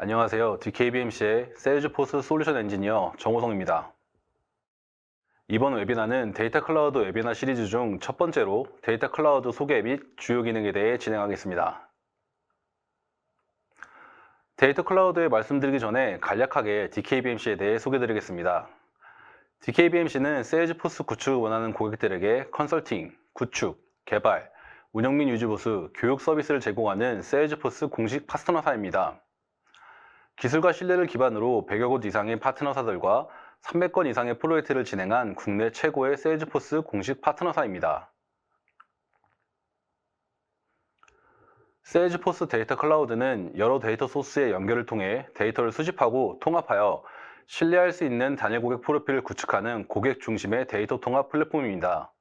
안녕하세요. DKBMC의 세일즈포스 솔루션 엔지니어 정호성입니다. 이번 웨비나는 데이터 클라우드 웨비나 시리즈 중 첫 번째로 데이터 클라우드 소개 및 주요 기능에 대해 진행하겠습니다. 데이터 클라우드에 말씀드리기 전에 간략하게 DKBMC에 대해 소개드리겠습니다. DKBMC는 세일즈포스 구축을 원하는 고객들에게 컨설팅, 구축, 개발, 운영 및 유지 보수, 교육 서비스를 제공하는 세일즈포스 공식 파트너사입니다. 기술과 신뢰를 기반으로 100여 곳 이상의 파트너사들과 300건 이상의 프로젝트를 진행한 국내 최고의 세일즈포스 공식 파트너사입니다. 세일즈포스 데이터 클라우드는 여러 데이터 소스의 연결을 통해 데이터를 수집하고 통합하여 신뢰할 수 있는 단일 고객 프로필을 구축하는 고객 중심의 데이터 통합 플랫폼입니다.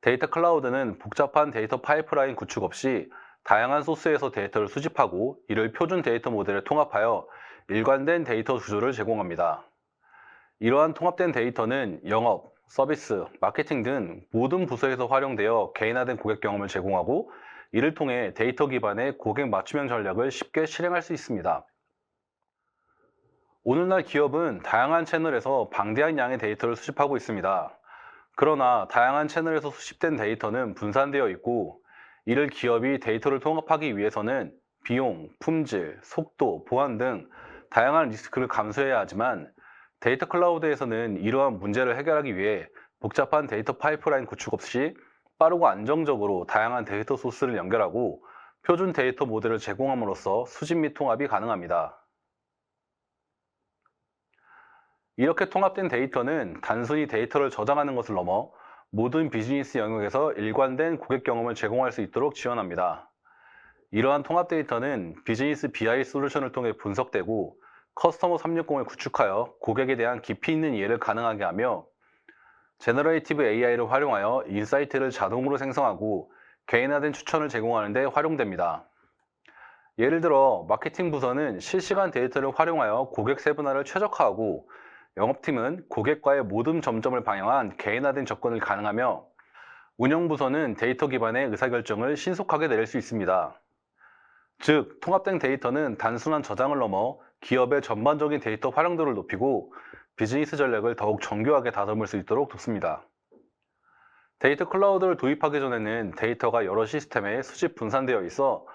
데이터 클라우드는 복잡한 데이터 파이프라인 구축 없이 다양한 소스에서 데이터를 수집하고 이를 표준 데이터 모델에 통합하여 일관된 데이터 구조를 제공합니다. 이러한 통합된 데이터는 영업, 서비스, 마케팅 등 모든 부서에서 활용되어 개인화된 고객 경험을 제공하고 이를 통해 데이터 기반의 고객 맞춤형 전략을 쉽게 실행할 수 있습니다. 오늘날 기업은 다양한 채널에서 방대한 양의 데이터를 수집하고 있습니다. 그러나 다양한 채널에서 수집된 데이터는 분산되어 있고 이를 기업이 데이터를 통합하기 위해서는 비용, 품질, 속도, 보안 등 다양한 리스크를 감수해야 하지만 데이터 클라우드에서는 이러한 문제를 해결하기 위해 복잡한 데이터 파이프라인 구축 없이 빠르고 안정적으로 다양한 데이터 소스를 연결하고 표준 데이터 모델을 제공함으로써 수집 및 통합이 가능합니다. 이렇게 통합된 데이터는 단순히 데이터를 저장하는 것을 넘어 모든 비즈니스 영역에서 일관된 고객 경험을 제공할 수 있도록 지원합니다. 이러한 통합 데이터는 비즈니스 BI 솔루션을 통해 분석되고 커스터머 360을 구축하여 고객에 대한 깊이 있는 이해를 가능하게 하며 제너레이티브 AI를 활용하여 인사이트를 자동으로 생성하고 개인화된 추천을 제공하는 데 활용됩니다. 예를 들어 마케팅 부서는 실시간 데이터를 활용하여 고객 세분화를 최적화하고 영업팀은 고객과의 모든 점점을 방향한 개인화된 접근을 가능하며 운영부서는 데이터 기반의 의사결정을 신속하게 내릴 수 있습니다. 즉, 통합된 데이터는 단순한 저장을 넘어 기업의 전반적인 데이터 활용도를 높이고 비즈니스 전략을 더욱 정교하게 다듬을 수 있도록 돕습니다. 데이터 클라우드를 도입하기 전에는 데이터가 여러 시스템에 수집 분산되어 있어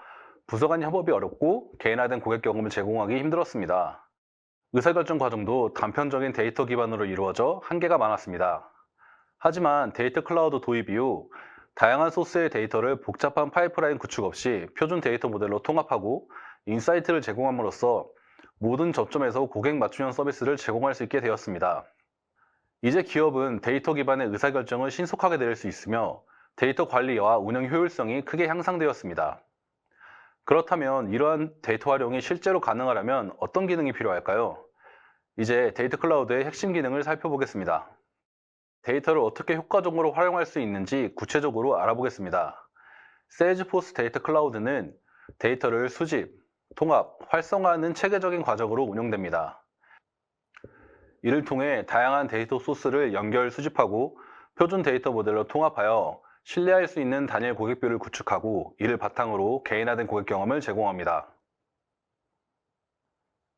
부서 간 협업이 어렵고 개인화된 고객 경험을 제공하기 힘들었습니다. 의사결정 과정도 단편적인 데이터 기반으로 이루어져 한계가 많았습니다. 하지만 데이터 클라우드 도입 이후 다양한 소스의 데이터를 복잡한 파이프라인 구축 없이 표준 데이터 모델로 통합하고 인사이트를 제공함으로써 모든 접점에서 고객 맞춤형 서비스를 제공할 수 있게 되었습니다. 이제 기업은 데이터 기반의 의사결정을 신속하게 내릴 수 있으며 데이터 관리와 운영 효율성이 크게 향상되었습니다. 그렇다면 이러한 데이터 활용이 실제로 가능하려면 어떤 기능이 필요할까요? 이제 데이터 클라우드의 핵심 기능을 살펴보겠습니다. 데이터를 어떻게 효과적으로 활용할 수 있는지 구체적으로 알아보겠습니다. 세일즈포스 데이터 클라우드는 데이터를 수집, 통합, 활성화하는 체계적인 과정으로 운영됩니다. 이를 통해 다양한 데이터 소스를 연결 수집하고 표준 데이터 모델로 통합하여 신뢰할 수 있는 단일 고객뷰를 구축하고 이를 바탕으로 개인화된 고객 경험을 제공합니다.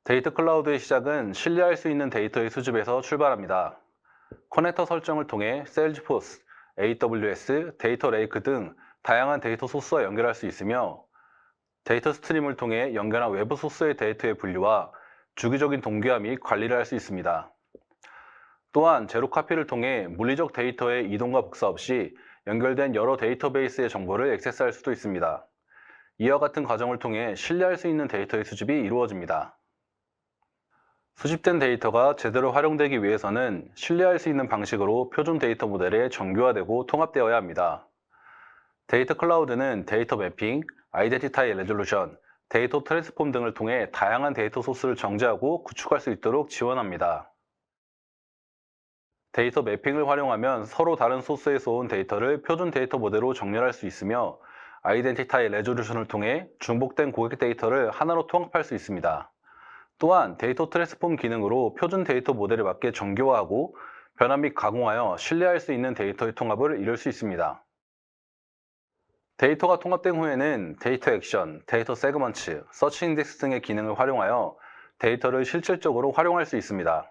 데이터 클라우드의 시작은 신뢰할 수 있는 데이터의 수집에서 출발합니다. 커넥터 설정을 통해 세일즈포스, AWS, 데이터 레이크 등 다양한 데이터 소스와 연결할 수 있으며 데이터 스트림을 통해 연결한 외부 소스의 데이터의 분류와 주기적인 동기화 및 관리를 할 수 있습니다. 또한 제로 카피를 통해 물리적 데이터의 이동과 복사 없이 연결된 여러 데이터베이스의 정보를 액세스할 수도 있습니다. 이와 같은 과정을 통해 신뢰할 수 있는 데이터의 수집이 이루어집니다. 수집된 데이터가 제대로 활용되기 위해서는 신뢰할 수 있는 방식으로 표준 데이터 모델에 정교화되고 통합되어야 합니다. 데이터 클라우드는 데이터 매핑, 아이덴티타이 레졸루션, 데이터 트랜스폼 등을 통해 다양한 데이터 소스를 정제하고 구축할 수 있도록 지원합니다. 데이터 매핑을 활용하면 서로 다른 소스에서 온 데이터를 표준 데이터 모델로 정렬할 수 있으며 아이덴티타이 레졸루션을 통해 중복된 고객 데이터를 하나로 통합할 수 있습니다. 또한 데이터 트랜스폼 기능으로 표준 데이터 모델에 맞게 정교화하고 변환 및 가공하여 신뢰할 수 있는 데이터의 통합을 이룰 수 있습니다. 데이터가 통합된 후에는 데이터 액션, 데이터 세그먼트, 서치 인덱스 등의 기능을 활용하여 데이터를 실질적으로 활용할 수 있습니다.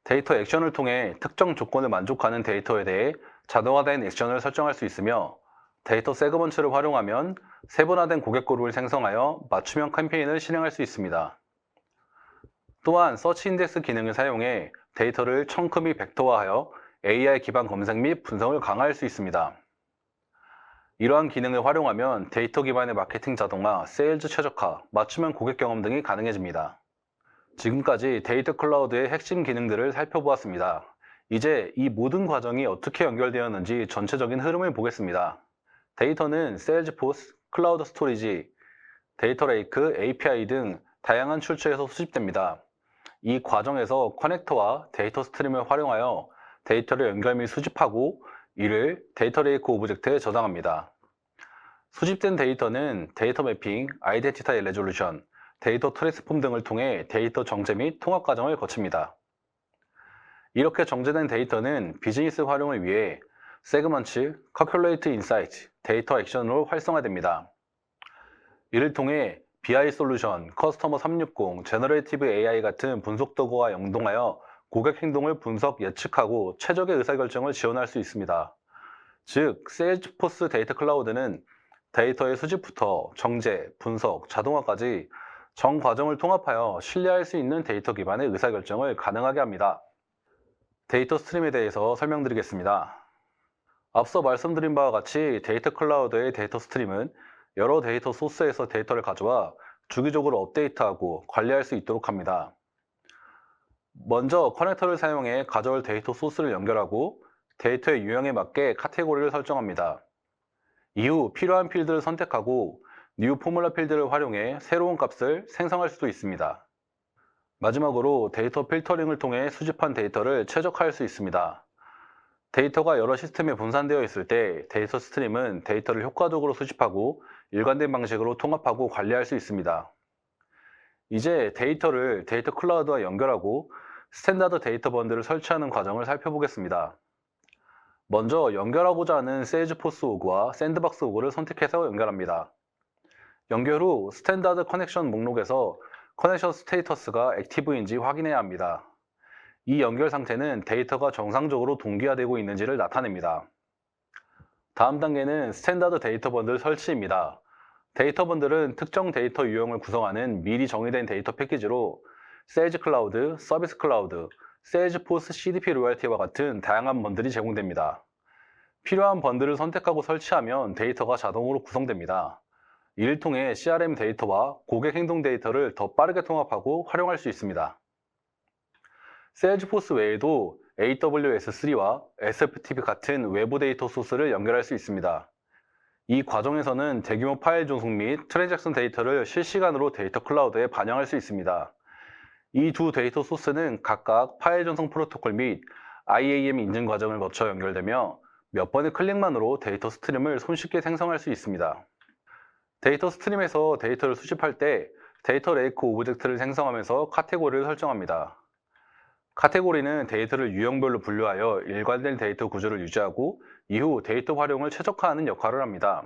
데이터 액션을 통해 특정 조건을 만족하는 데이터에 대해 자동화된 액션을 설정할 수 있으며, 데이터 세그먼트를 활용하면 세분화된 고객 그룹을 생성하여 맞춤형 캠페인을 실행할 수 있습니다. 또한 서치 인덱스 기능을 사용해 데이터를 청크 및 벡터화하여 AI 기반 검색 및 분석을 강화할 수 있습니다. 이러한 기능을 활용하면 데이터 기반의 마케팅 자동화, 세일즈 최적화, 맞춤형 고객 경험 등이 가능해집니다. 지금까지 데이터 클라우드의 핵심 기능들을 살펴보았습니다. 이제 이 모든 과정이 어떻게 연결되었는지 전체적인 흐름을 보겠습니다. 데이터는 세일즈포스, 클라우드 스토리지, 데이터 레이크, API 등 다양한 출처에서 수집됩니다. 이 과정에서 커넥터와 데이터 스트림을 활용하여 데이터를 연결 및 수집하고 이를 데이터 레이크 오브젝트에 저장합니다. 수집된 데이터는 데이터 매핑, 아이덴티티 레졸루션, 데이터 트랜스폼 등을 통해 데이터 정제 및 통합 과정을 거칩니다. 이렇게 정제된 데이터는 비즈니스 활용을 위해 세그먼트, calculate insight, 데이터 액션으로 활성화됩니다. 이를 통해 BI 솔루션, 커스터머 360, 제너레이티브 AI 같은 분석 도구와 연동하여 고객 행동을 분석, 예측하고 최적의 의사결정을 지원할 수 있습니다. 즉, 세일즈포스 데이터 클라우드는 데이터의 수집부터 정제, 분석, 자동화까지 전 과정을 통합하여 신뢰할 수 있는 데이터 기반의 의사결정을 가능하게 합니다. 데이터 스트림에 대해서 설명드리겠습니다. 앞서 말씀드린 바와 같이 데이터 클라우드의 데이터 스트림은 여러 데이터 소스에서 데이터를 가져와 주기적으로 업데이트하고 관리할 수 있도록 합니다. 먼저 커넥터를 사용해 가져올 데이터 소스를 연결하고 데이터의 유형에 맞게 카테고리를 설정합니다. 이후 필요한 필드를 선택하고 뉴 포뮬러 필드를 활용해 새로운 값을 생성할 수도 있습니다. 마지막으로 데이터 필터링을 통해 수집한 데이터를 최적화할 수 있습니다. 데이터가 여러 시스템에 분산되어 있을 때 데이터 스트림은 데이터를 효과적으로 수집하고 일관된 방식으로 통합하고 관리할 수 있습니다. 이제 데이터를 데이터 클라우드와 연결하고 스탠다드 데이터 번들을 설치하는 과정을 살펴보겠습니다. 먼저 연결하고자 하는 세일즈포스 오그와 샌드박스 오그를 선택해서 연결합니다. 연결 후 스탠다드 커넥션 목록에서 커넥션 스테이터스가 액티브인지 확인해야 합니다. 이 연결 상태는 데이터가 정상적으로 동기화되고 있는지를 나타냅니다. 다음 단계는 스탠다드 데이터 번들 설치입니다. 데이터 번들은 특정 데이터 유형을 구성하는 미리 정의된 데이터 패키지로 세일즈 클라우드, 서비스 클라우드, 세일즈포스 CDP 로열티와 같은 다양한 번들이 제공됩니다. 필요한 번들을 선택하고 설치하면 데이터가 자동으로 구성됩니다. 이를 통해 CRM 데이터와 고객 행동 데이터를 더 빠르게 통합하고 활용할 수 있습니다. 세일즈포스 외에도 AWS3와 SFTP 같은 외부 데이터 소스를 연결할 수 있습니다. 이 과정에서는 대규모 파일 존속 및 트랜잭션 데이터를 실시간으로 데이터 클라우드에 반영할 수 있습니다. 이 두 데이터 소스는 각각 파일 전송 프로토콜 및 IAM 인증 과정을 거쳐 연결되며 몇 번의 클릭만으로 데이터 스트림을 손쉽게 생성할 수 있습니다. 데이터 스트림에서 데이터를 수집할 때 데이터 레이크 오브젝트를 생성하면서 카테고리를 설정합니다. 카테고리는 데이터를 유형별로 분류하여 일관된 데이터 구조를 유지하고 이후 데이터 활용을 최적화하는 역할을 합니다.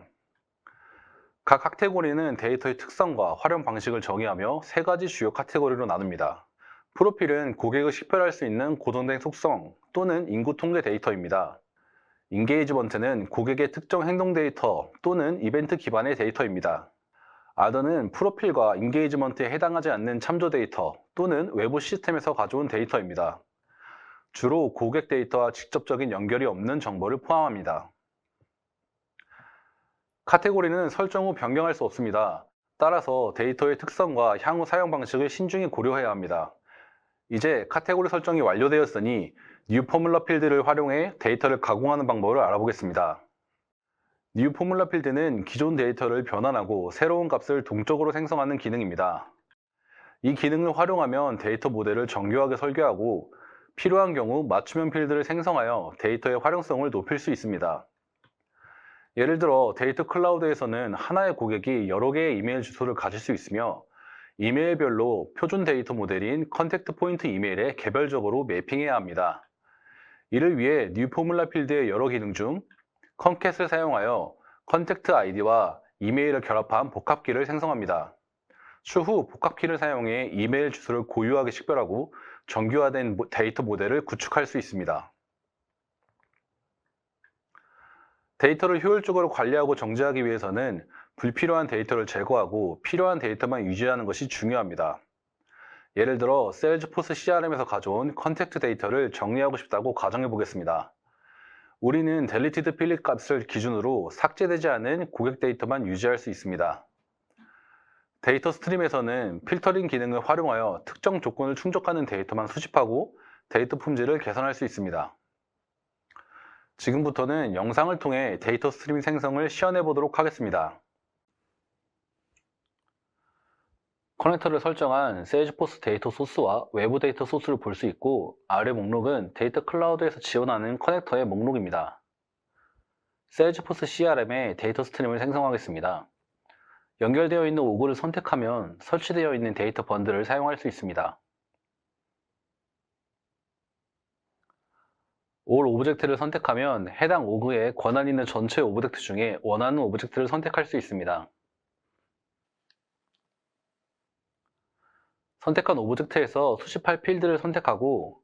각 카테고리는 데이터의 특성과 활용 방식을 정의하며 세 가지 주요 카테고리로 나눕니다. 프로필은 고객을 식별할 수 있는 고정된 속성 또는 인구 통계 데이터입니다. 인게이지먼트는 고객의 특정 행동 데이터 또는 이벤트 기반의 데이터입니다. 아더는 프로필과 인게이지먼트에 해당하지 않는 참조 데이터 또는 외부 시스템에서 가져온 데이터입니다. 주로 고객 데이터와 직접적인 연결이 없는 정보를 포함합니다. 카테고리는 설정 후 변경할 수 없습니다. 따라서 데이터의 특성과 향후 사용 방식을 신중히 고려해야 합니다. 이제 카테고리 설정이 완료되었으니 뉴 포뮬러 필드를 활용해 데이터를 가공하는 방법을 알아보겠습니다. 뉴 포뮬러 필드는 기존 데이터를 변환하고 새로운 값을 동적으로 생성하는 기능입니다. 이 기능을 활용하면 데이터 모델을 정교하게 설계하고 필요한 경우 맞춤형 필드를 생성하여 데이터의 활용성을 높일 수 있습니다. 예를 들어 데이터 클라우드에서는 하나의 고객이 여러 개의 이메일 주소를 가질 수 있으며 이메일별로 표준 데이터 모델인 컨택트 포인트 이메일에 개별적으로 매핑해야 합니다. 이를 위해 뉴 포뮬러 필드의 여러 기능 중 컨캣을 사용하여 컨택트 아이디와 이메일을 결합한 복합키를 생성합니다. 추후 복합키를 사용해 이메일 주소를 고유하게 식별하고 정규화된 데이터 모델을 구축할 수 있습니다. 데이터를 효율적으로 관리하고 정지하기 위해서는 불필요한 데이터를 제거하고 필요한 데이터만 유지하는 것이 중요합니다. 예를 들어 세일즈포스 CRM에서 가져온 컨택트 데이터를 정리하고 싶다고 가정해 보겠습니다. 우리는 deleted field 값을 기준으로 삭제되지 않은 고객 데이터만 유지할 수 있습니다. 데이터 스트림에서는 필터링 기능을 활용하여 특정 조건을 충족하는 데이터만 수집하고 데이터 품질을 개선할 수 있습니다. 지금부터는 영상을 통해 데이터 스트림 생성을 시연해 보도록 하겠습니다. 커넥터를 설정한 세일즈포스 데이터 소스와 외부 데이터 소스를 볼 수 있고, 아래 목록은 데이터 클라우드에서 지원하는 커넥터의 목록입니다. 세일즈포스 CRM에 데이터 스트림을 생성하겠습니다. 연결되어 있는 오그를 선택하면 설치되어 있는 데이터 번들을 사용할 수 있습니다. All 오브젝트를 선택하면 해당 오그에 권한 있는 전체 오브젝트 중에 원하는 오브젝트를 선택할 수 있습니다. 선택한 오브젝트에서 수집할 필드를 선택하고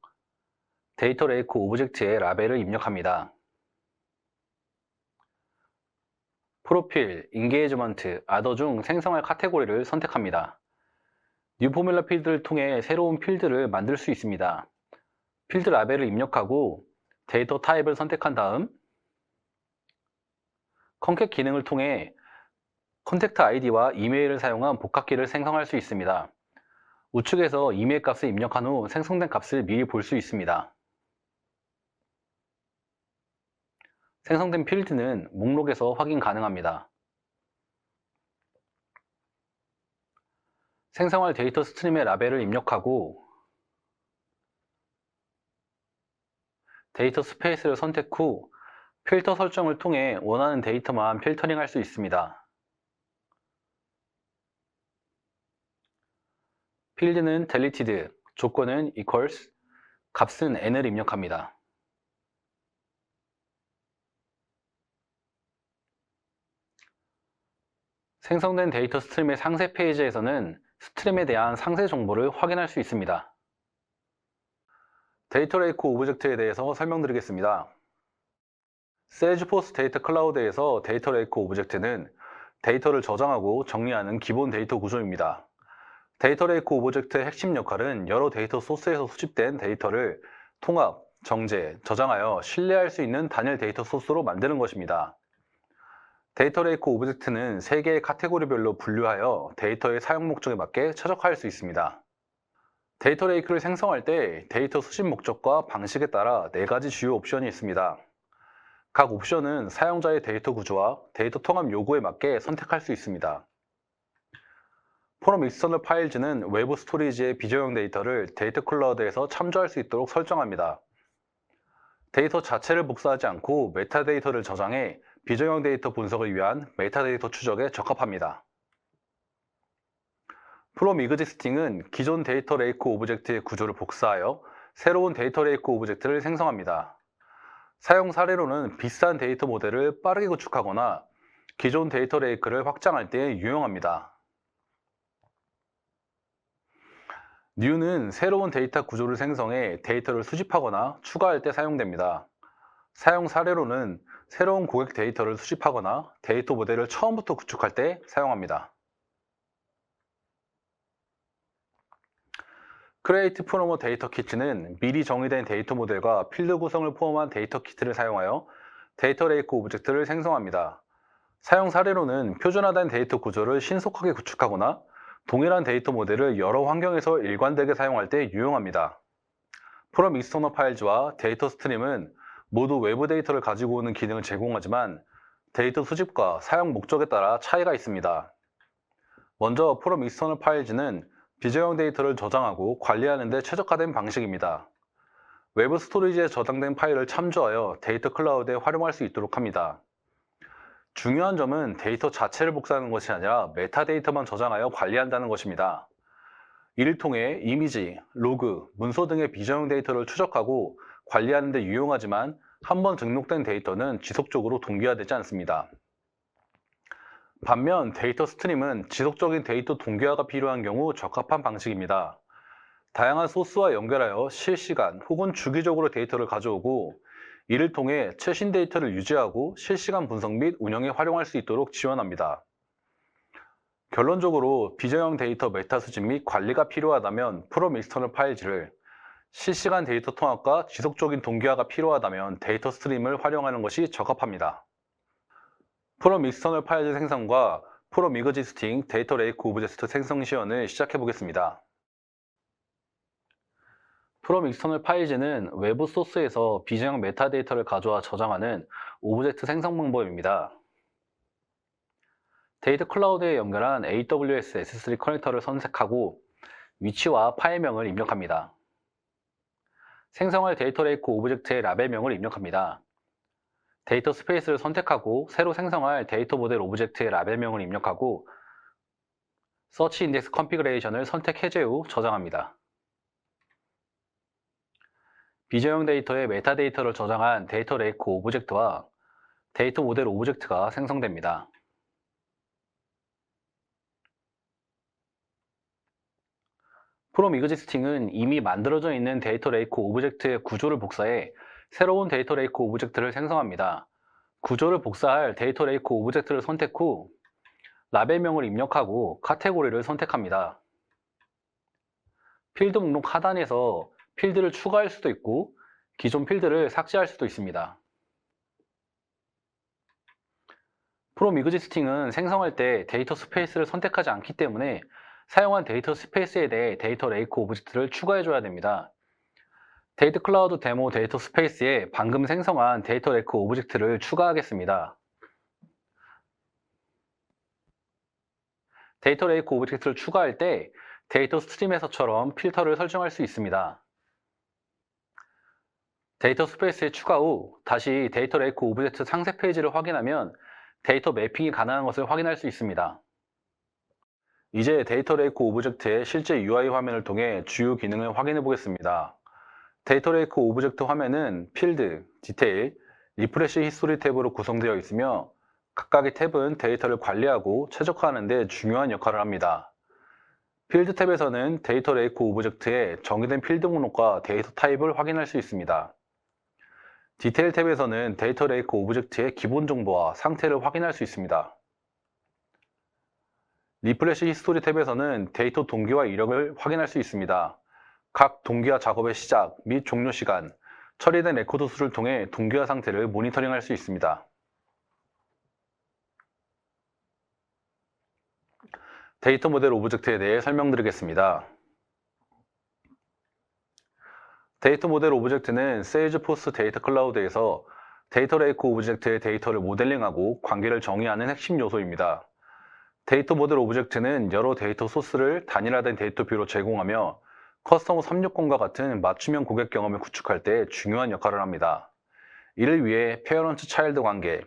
데이터 레이크 오브젝트의 라벨을 입력합니다. 프로필, 인게이지먼트, 아더 중 생성할 카테고리를 선택합니다. 뉴 포뮬러 필드를 통해 새로운 필드를 만들 수 있습니다. 필드 라벨을 입력하고 데이터 타입을 선택한 다음 컨캣 기능을 통해 컨택트 아이디와 이메일을 사용한 복합키를 생성할 수 있습니다. 우측에서 이메일 값을 입력한 후 생성된 값을 미리 볼 수 있습니다. 생성된 필드는 목록에서 확인 가능합니다. 생성할 데이터 스트림의 라벨을 입력하고 데이터 스페이스를 선택 후 필터 설정을 통해 원하는 데이터만 필터링할 수 있습니다. 필드는 deleted, 조건은 equals, 값은 n을 입력합니다. 생성된 데이터 스트림의 상세 페이지에서는 스트림에 대한 상세 정보를 확인할 수 있습니다. 데이터 레이크 오브젝트에 대해서 설명드리겠습니다. 세일즈포스 데이터 클라우드에서 데이터 레이크 오브젝트는 데이터를 저장하고 정리하는 기본 데이터 구조입니다. 데이터 레이크 오브젝트의 핵심 역할은 여러 데이터 소스에서 수집된 데이터를 통합, 정제, 저장하여 신뢰할 수 있는 단일 데이터 소스로 만드는 것입니다. 데이터 레이크 오브젝트는 3개의 카테고리별로 분류하여 데이터의 사용 목적에 맞게 최적화할 수 있습니다. 데이터 레이크를 생성할 때 데이터 수집 목적과 방식에 따라 4가지 주요 옵션이 있습니다. 각 옵션은 사용자의 데이터 구조와 데이터 통합 요구에 맞게 선택할 수 있습니다. From External Files는 외부 스토리지의 비저용 데이터를 데이터 클라우드에서 참조할 수 있도록 설정합니다. 데이터 자체를 복사하지 않고 메타데이터를 저장해 비저용 데이터 분석을 위한 메타데이터 추적에 적합합니다. From Existing은 기존 데이터 레이크 오브젝트의 구조를 복사하여 새로운 데이터 레이크 오브젝트를 생성합니다. 사용 사례로는 비싼 데이터 모델을 빠르게 구축하거나 기존 데이터 레이크를 확장할 때 유용합니다. New는 새로운 데이터 구조를 생성해 데이터를 수집하거나 추가할 때 사용됩니다. 사용 사례로는 새로운 고객 데이터를 수집하거나 데이터 모델을 처음부터 구축할 때 사용합니다. Create from a Data Kit는 미리 정의된 데이터 모델과 필드 구성을 포함한 데이터 키트를 사용하여 데이터 레이크 오브젝트를 생성합니다. 사용 사례로는 표준화된 데이터 구조를 신속하게 구축하거나 동일한 데이터 모델을 여러 환경에서 일관되게 사용할 때 유용합니다. From External Files와 데이터 스트림은 모두 외부 데이터를 가지고 오는 기능을 제공하지만 데이터 수집과 사용 목적에 따라 차이가 있습니다. 먼저 From External Files는 비저용 데이터를 저장하고 관리하는 데 최적화된 방식입니다. 외부 스토리지에 저장된 파일을 참조하여 데이터 클라우드에 활용할 수 있도록 합니다. 중요한 점은 데이터 자체를 복사하는 것이 아니라 메타데이터만 저장하여 관리한다는 것입니다. 이를 통해 이미지, 로그, 문서 등의 비저용 데이터를 추적하고 관리하는 데 유용하지만 한번 등록된 데이터는 지속적으로 동기화되지 않습니다. 반면 데이터 스트림은 지속적인 데이터 동기화가 필요한 경우 적합한 방식입니다. 다양한 소스와 연결하여 실시간 혹은 주기적으로 데이터를 가져오고 이를 통해 최신 데이터를 유지하고 실시간 분석 및 운영에 활용할 수 있도록 지원합니다. 결론적으로 비저형 데이터 메타 수집 및 관리가 필요하다면 프롬 익스터널 파일즈를, 실시간 데이터 통합과 지속적인 동기화가 필요하다면 데이터 스트림을 활용하는 것이 적합합니다. 프롬 익스터널 파일즈 생성과 프롬 이그지스팅 데이터 레이크 오브젝트 생성 시연을 시작해 보겠습니다. 프롬 익스터널 파일즈는 외부 소스에서 비저형 메타데이터를 가져와 저장하는 오브젝트 생성 방법입니다. 데이터 클라우드에 연결한 AWS S3 커넥터를 선택하고 위치와 파일명을 입력합니다. 생성할 데이터 레이크 오브젝트의 라벨명을 입력합니다. 데이터 스페이스를 선택하고 새로 생성할 데이터 모델 오브젝트의 라벨명을 입력하고 서치 인덱스 컨피그레이션을 선택 해제 후 저장합니다. 비저형 데이터의 메타데이터를 저장한 데이터 레이크 오브젝트와 데이터 모델 오브젝트가 생성됩니다. 프롬 이그지스팅은 이미 만들어져 있는 데이터 레이크 오브젝트의 구조를 복사해 새로운 데이터 레이크 오브젝트를 생성합니다. 구조를 복사할 데이터 레이크 오브젝트를 선택 후 라벨명을 입력하고 카테고리를 선택합니다. 필드 목록 하단에서 필드를 추가할 수도 있고 기존 필드를 삭제할 수도 있습니다. 프롬 이그지스팅은 생성할 때 데이터 스페이스를 선택하지 않기 때문에 사용한 데이터 스페이스에 대해 데이터 레이크 오브젝트를 추가해줘야 됩니다. 데이터 클라우드 데모 데이터 스페이스에 방금 생성한 데이터 레이크 오브젝트를 추가하겠습니다. 데이터 레이크 오브젝트를 추가할 때 데이터 스트림에서처럼 필터를 설정할 수 있습니다. 데이터 스페이스에 추가 후 다시 데이터 레이크 오브젝트 상세 페이지를 확인하면 데이터 매핑이 가능한 것을 확인할 수 있습니다. 이제 데이터 레이크 오브젝트의 실제 UI 화면을 통해 주요 기능을 확인해 보겠습니다. 데이터 레이크 오브젝트 화면은 필드, 디테일, 리프레시 히스토리 탭으로 구성되어 있으며 각각의 탭은 데이터를 관리하고 최적화하는 데 중요한 역할을 합니다. 필드 탭에서는 데이터 레이크 오브젝트의 정의된 필드 목록과 데이터 타입을 확인할 수 있습니다. 디테일 탭에서는 데이터 레이크 오브젝트의 기본 정보와 상태를 확인할 수 있습니다. 리프레시 히스토리 탭에서는 데이터 동기화 이력을 확인할 수 있습니다. 각 동기화 작업의 시작 및 종료 시간, 처리된 레코드 수를 통해 동기화 상태를 모니터링할 수 있습니다. 데이터 모델 오브젝트에 대해 설명드리겠습니다. 데이터 모델 오브젝트는 세일즈포스 데이터 클라우드에서 데이터 레이크 오브젝트의 데이터를 모델링하고 관계를 정의하는 핵심 요소입니다. 데이터 모델 오브젝트는 여러 데이터 소스를 단일화된 데이터 뷰로 제공하며 커스터머 360과 같은 맞춤형 고객 경험을 구축할 때 중요한 역할을 합니다. 이를 위해 페어런트 차일드 관계,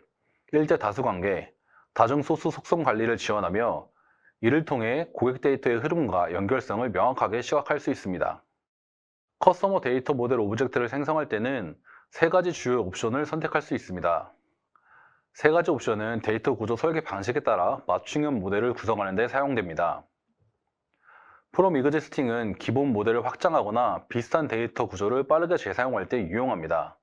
1대 다수 관계, 다중 소스 속성 관리를 지원하며 이를 통해 고객 데이터의 흐름과 연결성을 명확하게 시각할 수 있습니다. 커스터머 데이터 모델 오브젝트를 생성할 때는 세 가지 주요 옵션을 선택할 수 있습니다. 세 가지 옵션은 데이터 구조 설계 방식에 따라 맞춤형 모델을 구성하는 데 사용됩니다. 프롬 이그지스팅은 기본 모델을 확장하거나 비슷한 데이터 구조를 빠르게 재사용할 때 유용합니다.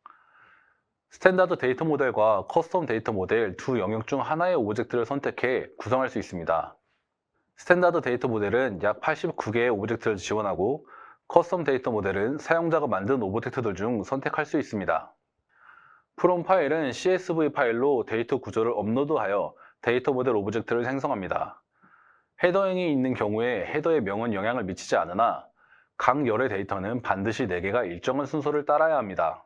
스탠다드 데이터 모델과 커스텀 데이터 모델 두 영역 중 하나의 오브젝트를 선택해 구성할 수 있습니다. 스탠다드 데이터 모델은 약 89개의 오브젝트를 지원하고 커스텀 데이터 모델은 사용자가 만든 오브젝트들 중 선택할 수 있습니다. 프롬 파일은 CSV 파일로 데이터 구조를 업로드하여 데이터 모델 오브젝트를 생성합니다. 헤더행이 있는 경우에 헤더의 명은 영향을 미치지 않으나 각 열의 데이터는 반드시 4개가 일정한 순서를 따라야 합니다.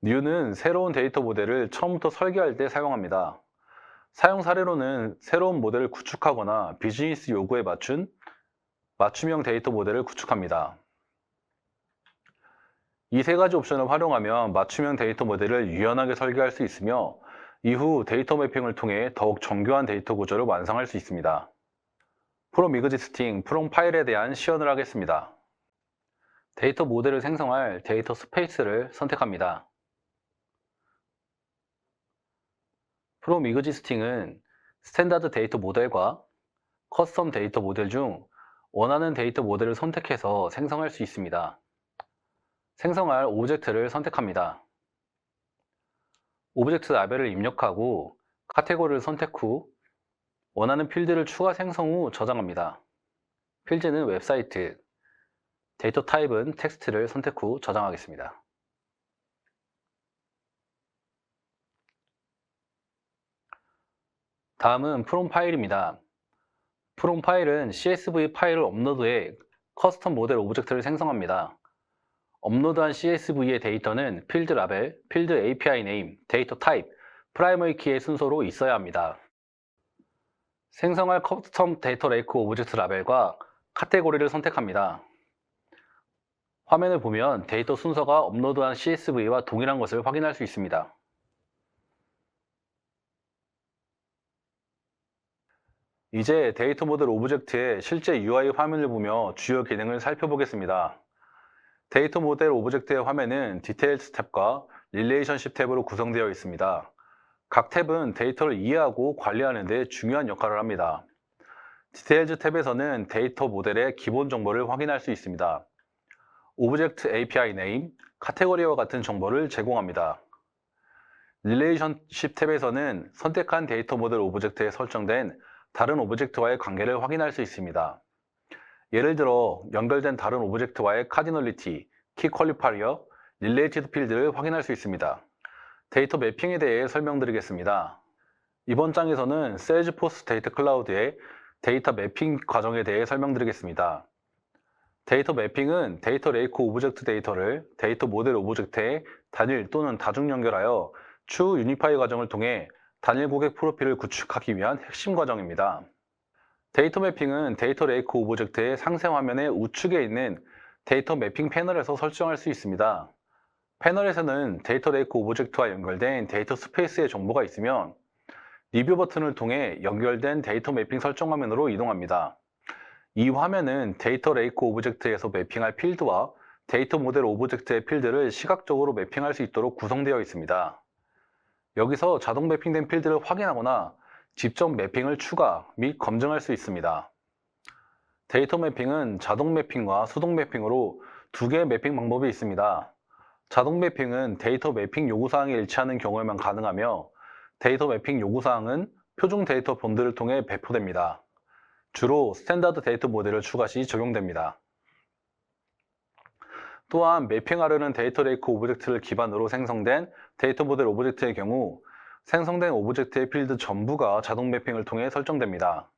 New는 새로운 데이터 모델을 처음부터 설계할 때 사용합니다. 사용 사례로는 새로운 모델을 구축하거나 비즈니스 요구에 맞춘 맞춤형 데이터 모델을 구축합니다. 이 세 가지 옵션을 활용하면 맞춤형 데이터 모델을 유연하게 설계할 수 있으며 이후 데이터 매핑을 통해 더욱 정교한 데이터 구조를 완성할 수 있습니다. 프롬 이그지스팅, 프롬 파일에 대한 시연을 하겠습니다. 데이터 모델을 생성할 데이터 스페이스를 선택합니다. from existing은 스탠다드 데이터 모델과 커스텀 데이터 모델 중 원하는 데이터 모델을 선택해서 생성할 수 있습니다. 생성할 오브젝트를 선택합니다. 오브젝트 라벨을 입력하고 카테고리를 선택 후 원하는 필드를 추가 생성 후 저장합니다. 필드는 웹사이트, 데이터 타입은 텍스트를 선택 후 저장하겠습니다. 다음은 from 파일입니다. from 파일은 CSV 파일을 업로드해 커스텀 모델 오브젝트를 생성합니다. 업로드한 CSV의 데이터는 필드 라벨, 필드 API 네임, 데이터 타입, 프라이머리 키의 순서로 있어야 합니다. 생성할 커스텀 데이터 레이크 오브젝트 라벨과 카테고리를 선택합니다. 화면을 보면 데이터 순서가 업로드한 CSV와 동일한 것을 확인할 수 있습니다. 이제 데이터 모델 오브젝트의 실제 UI 화면을 보며 주요 기능을 살펴보겠습니다. 데이터 모델 오브젝트의 화면은 디테일스 탭과 릴레이션십 탭으로 구성되어 있습니다. 각 탭은 데이터를 이해하고 관리하는 데 중요한 역할을 합니다. 디테일즈 탭에서는 데이터 모델의 기본 정보를 확인할 수 있습니다. 오브젝트 API 네임, 카테고리와 같은 정보를 제공합니다. 릴레이션십 탭에서는 선택한 데이터 모델 오브젝트에 설정된 다른 오브젝트와의 관계를 확인할 수 있습니다. 예를 들어 연결된 다른 오브젝트와의 카디널리티, 키 퀄리파이어, 릴레이티드 필드를 확인할 수 있습니다. 데이터 매핑에 대해 설명드리겠습니다. 이번 장에서는 세일즈포스 데이터 클라우드의 데이터 매핑 과정에 대해 설명드리겠습니다. 데이터 매핑은 데이터 레이크 오브젝트 데이터를 데이터 모델 오브젝트에 단일 또는 다중 연결하여 추후 유니파이 과정을 통해 단일 고객 프로필을 구축하기 위한 핵심 과정입니다. 데이터 매핑은 데이터 레이크 오브젝트의 상세 화면의 우측에 있는 데이터 매핑 패널에서 설정할 수 있습니다. 패널에서는 데이터 레이크 오브젝트와 연결된 데이터 스페이스의 정보가 있으면 리뷰 버튼을 통해 연결된 데이터 매핑 설정 화면으로 이동합니다. 이 화면은 데이터 레이크 오브젝트에서 매핑할 필드와 데이터 모델 오브젝트의 필드를 시각적으로 매핑할 수 있도록 구성되어 있습니다. 여기서 자동 매핑된 필드를 확인하거나 직접 매핑을 추가 및 검증할 수 있습니다. 데이터 매핑은 자동 매핑과 수동 매핑으로 두 개의 매핑 방법이 있습니다. 자동 매핑은 데이터 매핑 요구사항이 일치하는 경우에만 가능하며 데이터 매핑 요구사항은 표준 데이터 본드를 통해 배포됩니다. 주로 스탠다드 데이터 모델을 추가 시 적용됩니다. 또한 매핑하려는 데이터 레이크 오브젝트를 기반으로 생성된 데이터 모델 오브젝트의 경우 생성된 오브젝트의 필드 전부가 자동 매핑을 통해 설정됩니다.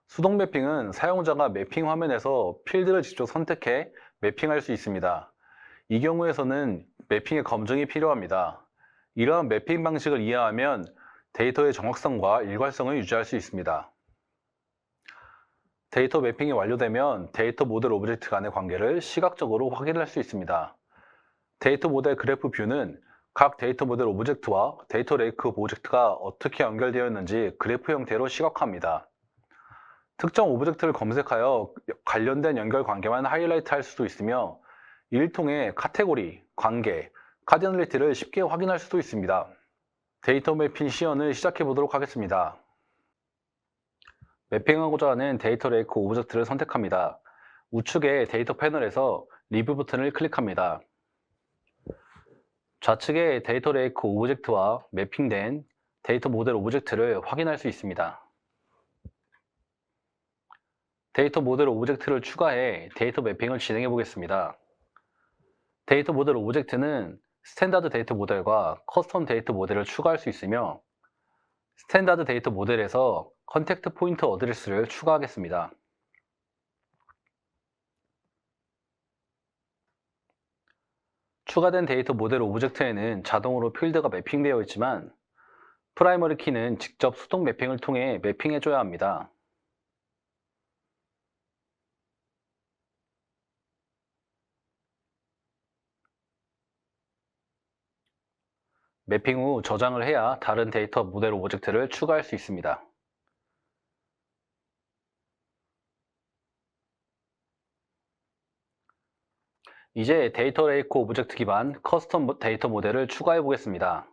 수동 매핑은 사용자가 매핑 화면에서 필드를 직접 선택해 매핑할 수 있습니다. 이 경우에서는 매핑의 검증이 필요합니다. 이러한 매핑 방식을 이해하면 데이터의 정확성과 일관성을 유지할 수 있습니다. 데이터 매핑이 완료되면 데이터 모델 오브젝트 간의 관계를 시각적으로 확인할 수 있습니다. 데이터 모델 그래프 뷰는 각 데이터 모델 오브젝트와 데이터 레이크 오브젝트가 어떻게 연결되어 있는지 그래프 형태로 시각화합니다. 특정 오브젝트를 검색하여 관련된 연결 관계만 하이라이트 할 수도 있으며 이를 통해 카테고리, 관계, 카디널리티를 쉽게 확인할 수도 있습니다. 데이터 매핑 시연을 시작해 보도록 하겠습니다. 매핑하고자 하는 데이터 레이크 오브젝트를 선택합니다. 우측의 데이터 패널에서 리뷰 버튼을 클릭합니다. 좌측의 데이터 레이크 오브젝트와 매핑된 데이터 모델 오브젝트를 확인할 수 있습니다. 데이터 모델 오브젝트를 추가해 데이터 매핑을 진행해 보겠습니다. 데이터 모델 오브젝트는 스탠다드 데이터 모델과 커스텀 데이터 모델을 추가할 수 있으며 스탠다드 데이터 모델에서 컨택트 포인트 어드레스를 추가하겠습니다. 추가된 데이터 모델 오브젝트에는 자동으로 필드가 매핑되어 있지만 프라이머리 키는 직접 수동 매핑을 통해 매핑해줘야 합니다. 매핑 후 저장을 해야 다른 데이터 모델 오브젝트를 추가할 수 있습니다. 이제 데이터 레이크 오브젝트 기반 커스텀 데이터 모델을 추가해 보겠습니다.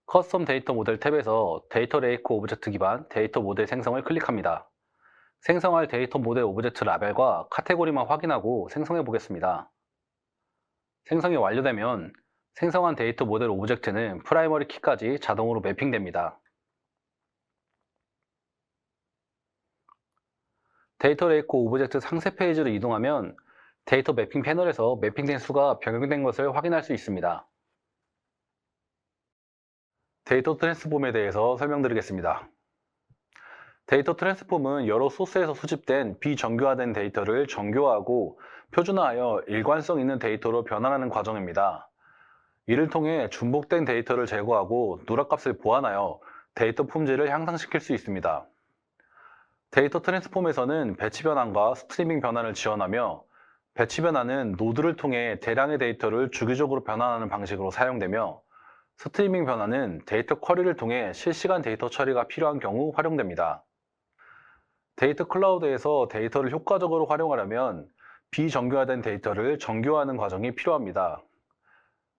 커스텀 데이터 모델 탭에서 데이터 레이크 오브젝트 기반 데이터 모델 생성을 클릭합니다. 생성할 데이터 모델 오브젝트 라벨과 카테고리만 확인하고 생성해 보겠습니다. 생성이 완료되면 생성한 데이터 모델 오브젝트는 프라이머리 키까지 자동으로 매핑됩니다. 데이터 레이크 오브젝트 상세 페이지로 이동하면 데이터 매핑 패널에서 매핑된 수가 변경된 것을 확인할 수 있습니다. 데이터 트랜스폼에 대해서 설명드리겠습니다. 데이터 트랜스폼은 여러 소스에서 수집된 비정교화된 데이터를 정교화하고 표준화하여 일관성 있는 데이터로 변환하는 과정입니다. 이를 통해 중복된 데이터를 제거하고 누락값을 보완하여 데이터 품질을 향상시킬 수 있습니다. 데이터 트랜스폼에서는 배치 변환과 스트리밍 변환을 지원하며, 배치 변환은 노드를 통해 대량의 데이터를 주기적으로 변환하는 방식으로 사용되며, 스트리밍 변환은 데이터 쿼리를 통해 실시간 데이터 처리가 필요한 경우 활용됩니다. 데이터 클라우드에서 데이터를 효과적으로 활용하려면 비정교화된 데이터를 정교화하는 과정이 필요합니다.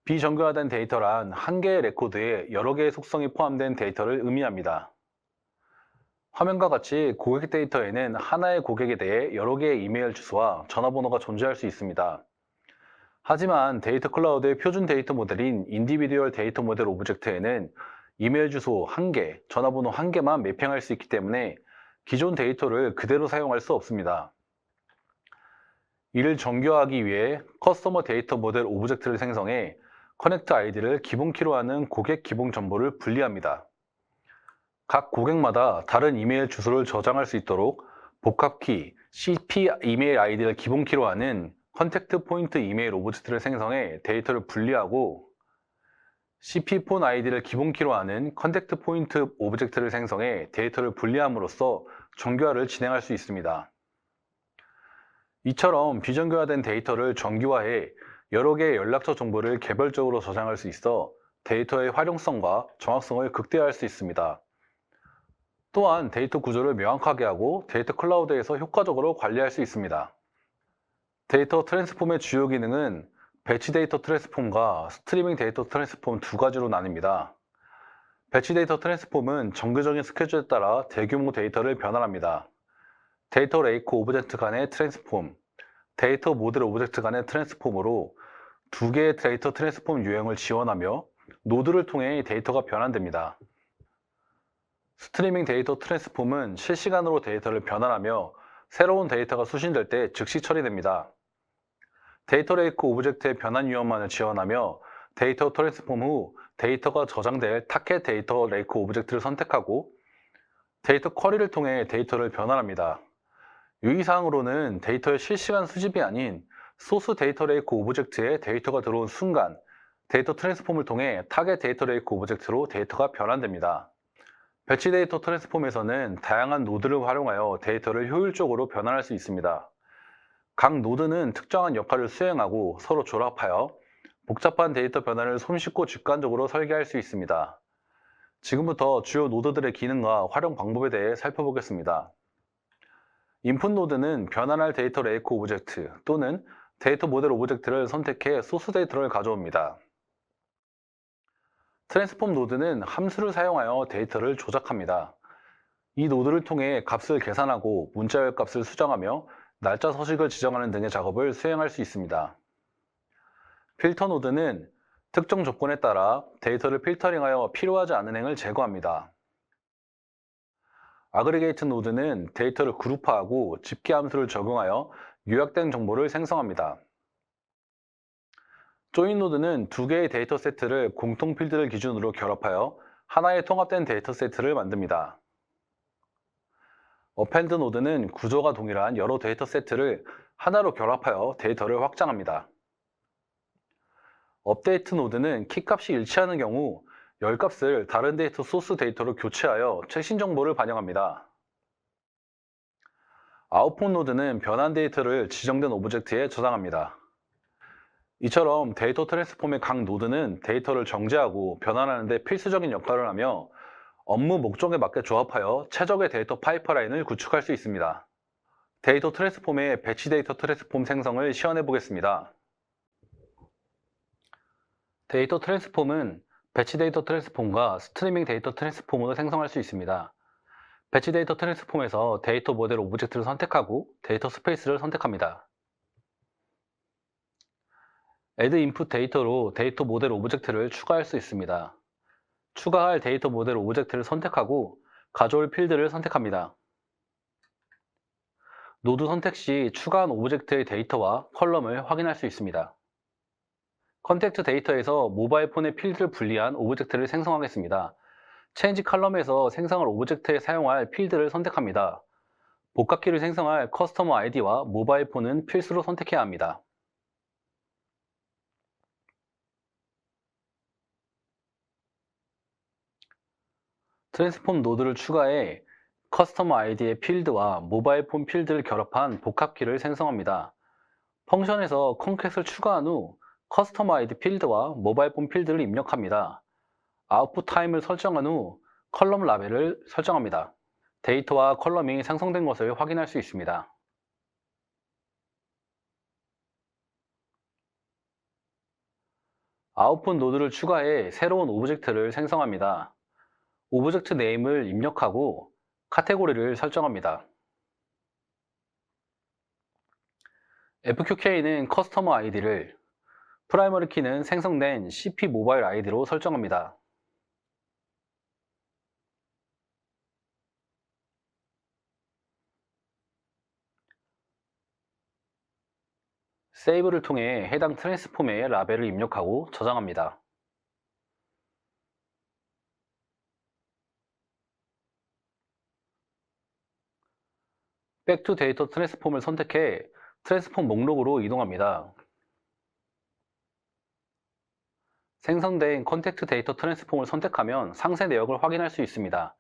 비정교화된 데이터란 한 개의 레코드에 여러 개의 속성이 포함된 데이터를 의미합니다. 화면과 같이 고객 데이터에는 하나의 고객에 대해 여러 개의 이메일 주소와 전화번호가 존재할 수 있습니다. 하지만 데이터 클라우드의 표준 데이터 모델인 인디비듀얼 데이터 모델 오브젝트에는 이메일 주소 1개, 전화번호 1개만 매핑할 수 있기 때문에 기존 데이터를 그대로 사용할 수 없습니다. 이를 정교화하기 위해 커스터머 데이터 모델 오브젝트를 생성해 커넥트 아이디를 기본키로 하는 고객 기본 정보를 분리합니다. 각 고객마다 다른 이메일 주소를 저장할 수 있도록 복합키 CP 이메일 아이디를 기본키로 하는 컨택트 포인트 이메일 오브젝트를 생성해 데이터를 분리하고, CP 폰 아이디를 기본키로 하는 컨택트 포인트 오브젝트를 생성해 데이터를 분리함으로써 정교화를 진행할 수 있습니다. 이처럼 비정교화된 데이터를 정교화해 여러 개의 연락처 정보를 개별적으로 저장할 수 있어 데이터의 활용성과 정확성을 극대화할 수 있습니다. 또한 데이터 구조를 명확하게 하고 데이터 클라우드에서 효과적으로 관리할 수 있습니다. 데이터 트랜스폼의 주요 기능은 배치 데이터 트랜스폼과 스트리밍 데이터 트랜스폼 두 가지로 나뉩니다. 배치 데이터 트랜스폼은 정규적인 스케줄에 따라 대규모 데이터를 변환합니다. 데이터 레이크 오브젝트 간의 트랜스폼, 데이터 모델 오브젝트 간의 트랜스폼으로 두 개의 데이터 트랜스폼 유형을 지원하며 노드를 통해 데이터가 변환됩니다. 스트리밍 데이터 트랜스폼은 실시간으로 데이터를 변환하며 새로운 데이터가 수신될 때 즉시 처리됩니다. 데이터 레이크 오브젝트의 변환 유형만을 지원하며 데이터 트랜스폼 후 데이터가 저장될 타켓 데이터 레이크 오브젝트를 선택하고 데이터 쿼리를 통해 데이터를 변환합니다. 유의사항으로는 데이터의 실시간 수집이 아닌 소스 데이터 레이크 오브젝트에 데이터가 들어온 순간 데이터 트랜스폼을 통해 타겟 데이터 레이크 오브젝트로 데이터가 변환됩니다. 배치 데이터 트랜스폼에서는 다양한 노드를 활용하여 데이터를 효율적으로 변환할 수 있습니다. 각 노드는 특정한 역할을 수행하고 서로 조합하여 복잡한 데이터 변환을 손쉽고 직관적으로 설계할 수 있습니다. 지금부터 주요 노드들의 기능과 활용 방법에 대해 살펴보겠습니다. 인풋 노드는 변환할 데이터 레이크 오브젝트 또는 데이터 모델 오브젝트를 선택해 소스 데이터를 가져옵니다. 트랜스폼 노드는 함수를 사용하여 데이터를 조작합니다. 이 노드를 통해 값을 계산하고 문자열 값을 수정하며 날짜 서식을 지정하는 등의 작업을 수행할 수 있습니다. 필터 노드는 특정 조건에 따라 데이터를 필터링하여 필요하지 않은 행을 제거합니다. 아그리게이트 노드는 데이터를 그룹화하고 집계 함수를 적용하여 요약된 정보를 생성합니다. 조인 노드는 두 개의 데이터 세트를 공통 필드를 기준으로 결합하여 하나의 통합된 데이터 세트를 만듭니다. 어펜드 노드는 구조가 동일한 여러 데이터 세트를 하나로 결합하여 데이터를 확장합니다. 업데이트 노드는 키값이 일치하는 경우 열 값을 다른 데이터 소스 데이터로 교체하여 최신 정보를 반영합니다. 아웃풋 노드는 변환 데이터를 지정된 오브젝트에 저장합니다. 이처럼 데이터 트랜스폼의 각 노드는 데이터를 정제하고 변환하는 데 필수적인 역할을 하며 업무 목적에 맞게 조합하여 최적의 데이터 파이프라인을 구축할 수 있습니다. 데이터 트랜스폼의 배치 데이터 트랜스폼 생성을 시연해 보겠습니다. 데이터 트랜스폼은 배치 데이터 트랜스폼과 스트리밍 데이터 트랜스폼으로 생성할 수 있습니다. 배치 데이터 트랜스폼에서 데이터 모델 오브젝트를 선택하고 데이터 스페이스를 선택합니다. add input 데이터로 데이터 모델 오브젝트를 추가할 수 있습니다. 추가할 데이터 모델 오브젝트를 선택하고 가져올 필드를 선택합니다. 노드 선택 시 추가한 오브젝트의 데이터와 컬럼을 확인할 수 있습니다. 컨택트 데이터에서 모바일 폰의 필드를 분리한 오브젝트를 생성하겠습니다. 체인지 컬럼에서 생성할 오브젝트에 사용할 필드를 선택합니다. 복합키를 생성할 커스터머 아이디와 모바일 폰은 필수로 선택해야 합니다. 트랜스폼 노드를 추가해 커스터머 아이디의 필드와 모바일 폰 필드를 결합한 복합키를 생성합니다. 펑션에서 콘캣을 추가한 후 커스터머 아이디 필드와 모바일 폰 필드를 입력합니다. 아웃풋 타임을 설정한 후 컬럼 라벨을 설정합니다. 데이터와 컬럼이 생성된 것을 확인할 수 있습니다. 아웃풋 노드를 추가해 새로운 오브젝트를 생성합니다. 오브젝트 네임을 입력하고 카테고리를 설정합니다. FQK는 커스터머 아이디를, 프라이머리 키는 생성된 CP 모바일 아이디로 설정합니다. 세이브를 통해 해당 트랜스폼의 라벨을 입력하고 저장합니다. 백투 데이터 트랜스폼을 선택해 트랜스폼 목록으로 이동합니다. 생성된 컨택트 데이터 트랜스폼을 선택하면 상세 내역을 확인할 수 있습니다.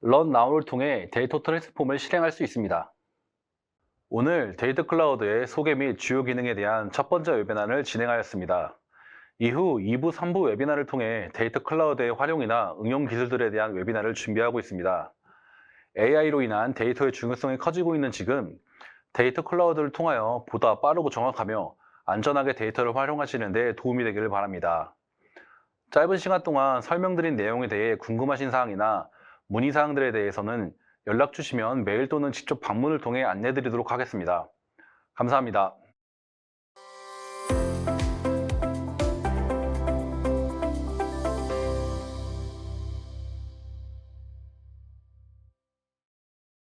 Run Now를 통해 데이터 트랜스폼을 실행할 수 있습니다. 오늘 데이터 클라우드의 소개 및 주요 기능에 대한 첫 번째 웨비나를 진행하였습니다. 이후 2부, 3부 웨비나를 통해 데이터 클라우드의 활용이나 응용 기술들에 대한 웨비나를 준비하고 있습니다. AI로 인한 데이터의 중요성이 커지고 있는 지금 데이터 클라우드를 통하여 보다 빠르고 정확하며 안전하게 데이터를 활용하시는 데 도움이 되기를 바랍니다. 짧은 시간 동안 설명드린 내용에 대해 궁금하신 사항이나 문의사항들에 대해서는 연락 주시면 메일 또는 직접 방문을 통해 안내드리도록 하겠습니다. 감사합니다.